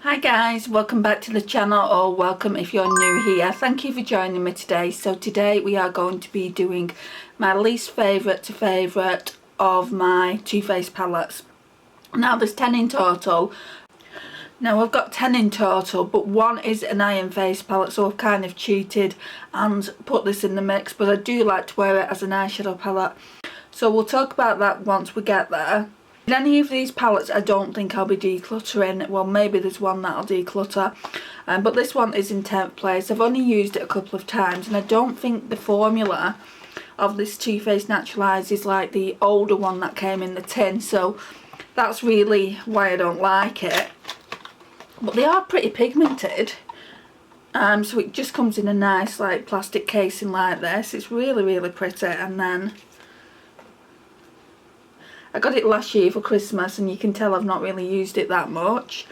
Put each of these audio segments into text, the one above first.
Hi guys, welcome back to the channel, or welcome if you're new here. Thank you for joining me today. So today we are going to be doing my least favourite to favourite of my Too Faced palettes. Now there's 10 in total. Now I've got 10 in total, but one is an Iron Face palette, so I've kind of cheated and put this in the mix, but I do like to wear it as an eyeshadow palette. So we'll talk about that once we get there. In any of these palettes I don't think I'll be decluttering. Well, maybe there's one that I'll declutter, but this one is in 10th place. I've only used it a couple of times and I don't think the formula of this Too Faced Naturalize is like the older one that came in the tin, so that's really why I don't like it. But they are pretty pigmented, so it just comes in a nice like plastic casing like this. It's really pretty. And then I got it last year for Christmas and you can tell I've not really used it that much.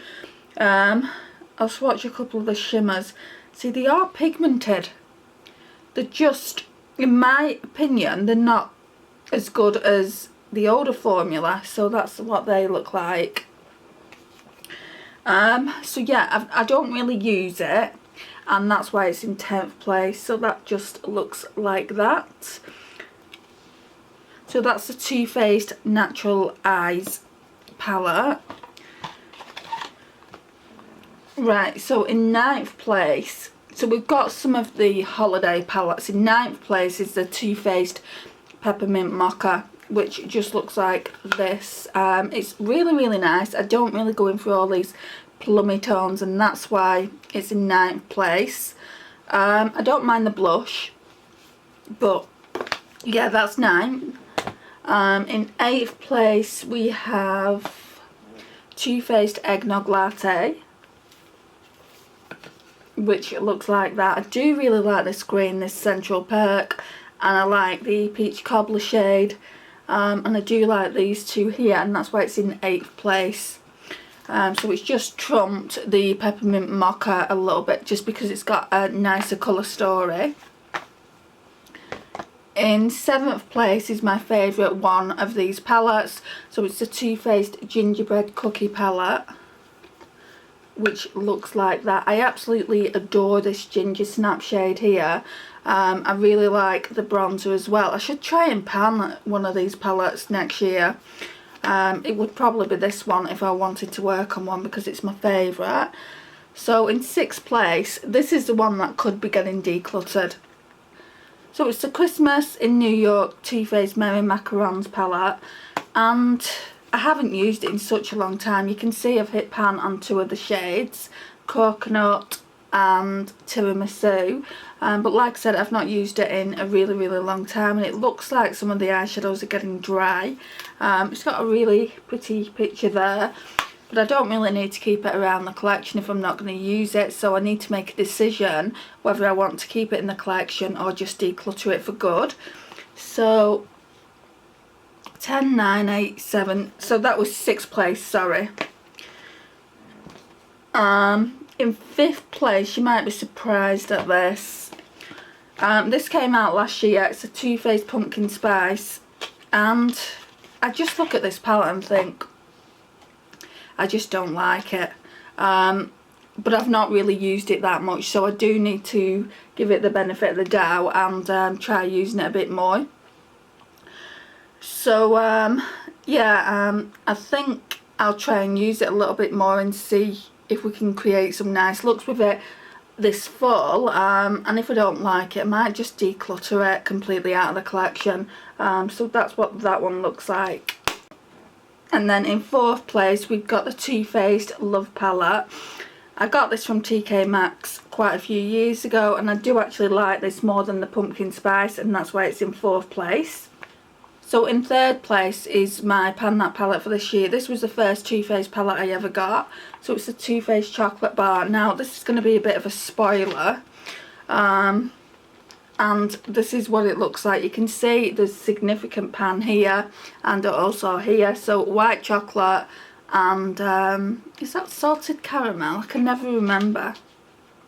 I'll swatch a couple of the shimmers. See, they are pigmented. They're just, in my opinion, they're not as good as the older formula, so that's what they look like. So yeah, I don't really use it, and that's why it's in 10th place. So that just looks like that. So that's the Too Faced Natural Eyes palette. Right, so in 9th place, so we've got some of the holiday palettes. In 9th place is the Too Faced Peppermint Mocha, which just looks like this. It's really nice. I don't really go in for all these plummy tones, and that's why it's in 9th place. I don't mind the blush, but yeah, that's 9. In 8th place we have Too Faced Eggnog Latte, which looks like that. I do really like this green, this Central Perk, and I like the Peach Cobbler shade, and I do like these two here, and that's why it's in 8th place. So it's just trumped the Peppermint Mocha a little bit, just because it's got a nicer colour story. In 7th place is my favourite one of these palettes, so it's the Too Faced Gingerbread Cookie palette, which looks like that. I absolutely adore this ginger snap shade here. I really like the bronzer as well. I should try and pan one of these palettes next year. It would probably be this one if I wanted to work on one, because it's my favourite. So in 6th place, this is the one that could be getting decluttered. So it's the Christmas in New York Too Faced Merry Macarons palette, and I haven't used it in such a long time. You can see I've hit pan on 2 of the shades, Coconut and Tiramisu, but like I said, I've not used it in a really long time, and it looks like some of the eyeshadows are getting dry. It's got a really pretty picture there, but I don't really need to keep it around the collection if I'm not going to use it, so I need to make a decision whether I want to keep it in the collection or just declutter it for good. So 10, 9, 8, 7, so that was 6th place, sorry. In 5th place, you might be surprised at this. This came out last year. It's a Too Faced Pumpkin Spice, and I just look at this palette and think, I just don't like it. But I've not really used it that much, so I do need to give it the benefit of the doubt and try using it a bit more. So yeah, I think I'll try and use it a little bit more and see if we can create some nice looks with it this fall, and if I don't like it, I might just declutter it completely out of the collection. So that's what that one looks like. And then in 4th place we've got the Too Faced Love palette. I got this from TK Maxx quite a few years ago, and I do actually like this more than the Pumpkin Spice, and that's why it's in 4th place. So in 3rd place is my Pan That palette for this year. This was the first Too Faced palette I ever got. So it's the Too Faced Chocolate Bar. Now this is going to be a bit of a spoiler. And this is what it looks like. You can see there's significant pan here and also here. So white chocolate and is that salted caramel? I can never remember.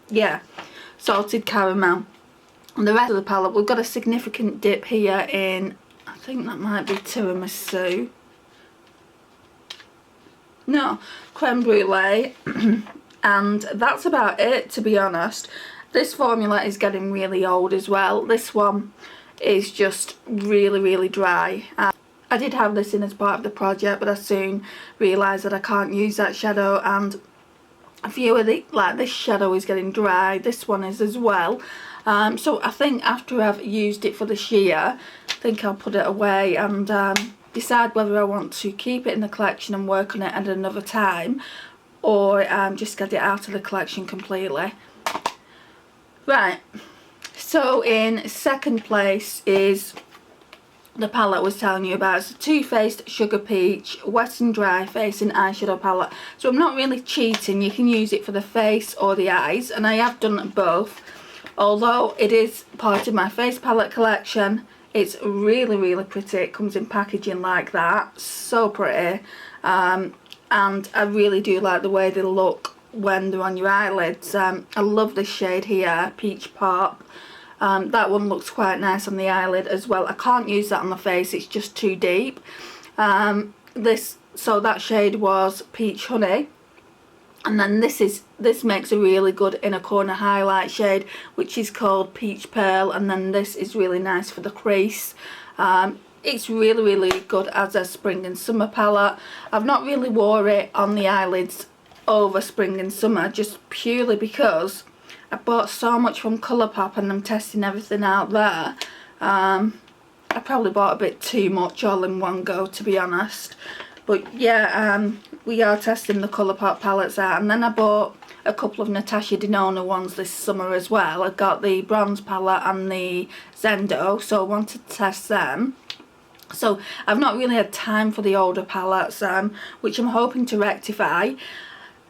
Yeah, salted caramel. And the rest of the palette, we've got a significant dip here in, I think that might be tiramisu. No, creme brulee. And that's about it, to be honest. This formula is getting really old as well. This one is just really dry. I did have this in as part of the project, but I soon realised that I can't use that shadow, and a few of the, like this shadow is getting dry, this one is as well. So I think after I've used it for this year, I think I'll put it away and decide whether I want to keep it in the collection and work on it at another time, or just get it out of the collection completely. Right, so in second place is the palette I was telling you about. It's a Too Faced Sugar Peach Wet and Dry Face and Eyeshadow palette. So I'm not really cheating, you can use it for the face or the eyes, and I have done both. Although it is part of my face palette collection, it's really pretty. It comes in packaging like that, so pretty. And I really do like the way they look when they're on your eyelids. I love this shade here, Peach Pop. That one looks quite nice on the eyelid as well. I can't use that on the face, it's just too deep. So that shade was Peach Honey, and then this makes a really good inner corner highlight shade, which is called Peach Pearl, and then this is really nice for the crease. It's really good as a spring and summer palette. I've not really wore it on the eyelids over spring and summer, just purely because I bought so much from Colourpop and I'm testing everything out there. I probably bought a bit too much all in one go, to be honest. But yeah, we are testing the Colourpop palettes out. And then I bought a couple of Natasha Denona ones this summer as well. I got the Bronze palette and the Zendo, so I wanted to test them. So I've not really had time for the older palettes, which I'm hoping to rectify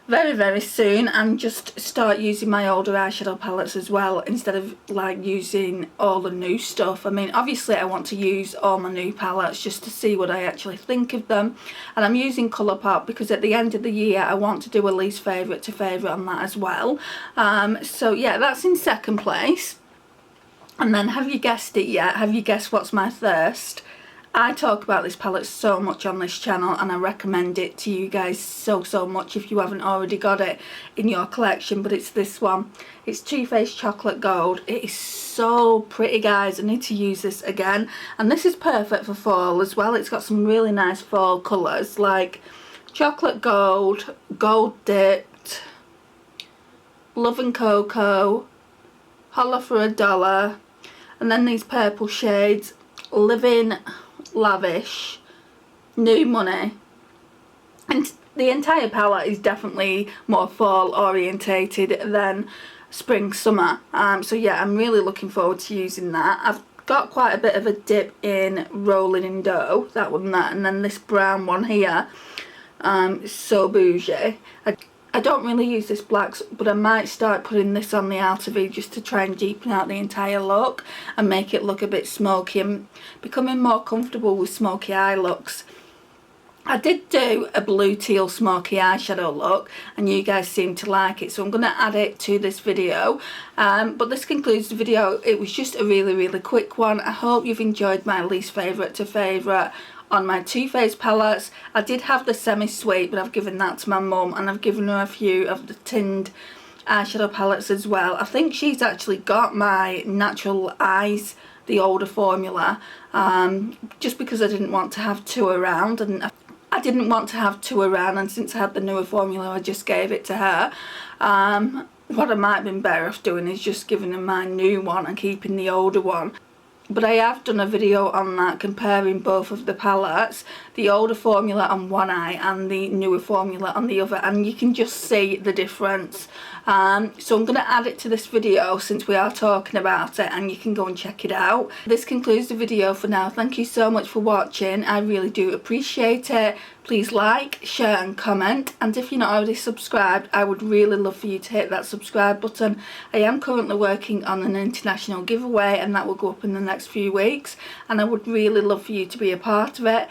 very soon, and just start using my older eyeshadow palettes as well, instead of like using all the new stuff. I mean, obviously I want to use all my new palettes just to see what I actually think of them, and I'm using Colourpop because at the end of the year I want to do a least favourite to favourite on that as well. So yeah, that's in second place. And then, have you guessed it yet? Have you guessed what's my thirst? I talk about this palette so much on this channel, and I recommend it to you guys so much if you haven't already got it in your collection. But it's this one. It's Too Faced Chocolate Gold. It is so pretty, guys. I need to use this again, and this is perfect for fall as well. It's got some really nice fall colours like Chocolate Gold, Gold Dipped, Love and Cocoa, Holla for a Dollar, and then these purple shades, Living Lavish, New Money. And the entire palette is definitely more fall orientated than spring summer. So yeah, I'm really looking forward to using that. I've got quite a bit of a dip in Rolling in Dough, that one, that, and then this brown one here, So Bougie. I don't really use this black, but I might start putting this on the outer V just to try and deepen out the entire look and make it look a bit smoky. I'm becoming more comfortable with smoky eye looks. I did do a blue teal smoky eyeshadow look and you guys seem to like it, so I'm going to add it to this video. But this concludes the video. It was just a really quick one. I hope you've enjoyed my least favourite to favourite on my Too Faced palettes. I did have the semi-sweet, but I've given that to my mum, and I've given her a few of the tinned eyeshadow palettes as well. I think she's actually got my Natural Eyes, the older formula, just because I didn't want to have two around, and and since I had the newer formula I just gave it to her. What I might have been better off doing is just giving her my new one and keeping the older one. But I have done a video on that, comparing both of the palettes, the older formula on one eye and the newer formula on the other, and you can just see the difference. So I'm going to add it to this video since we are talking about it, and you can go and check it out. This concludes the video for now. Thank you so much for watching. I really do appreciate it. Please like, share and comment, and if you're not already subscribed, I would really love for you to hit that subscribe button. I am currently working on an international giveaway, and that will go up in the next few weeks, and I would really love for you to be a part of it.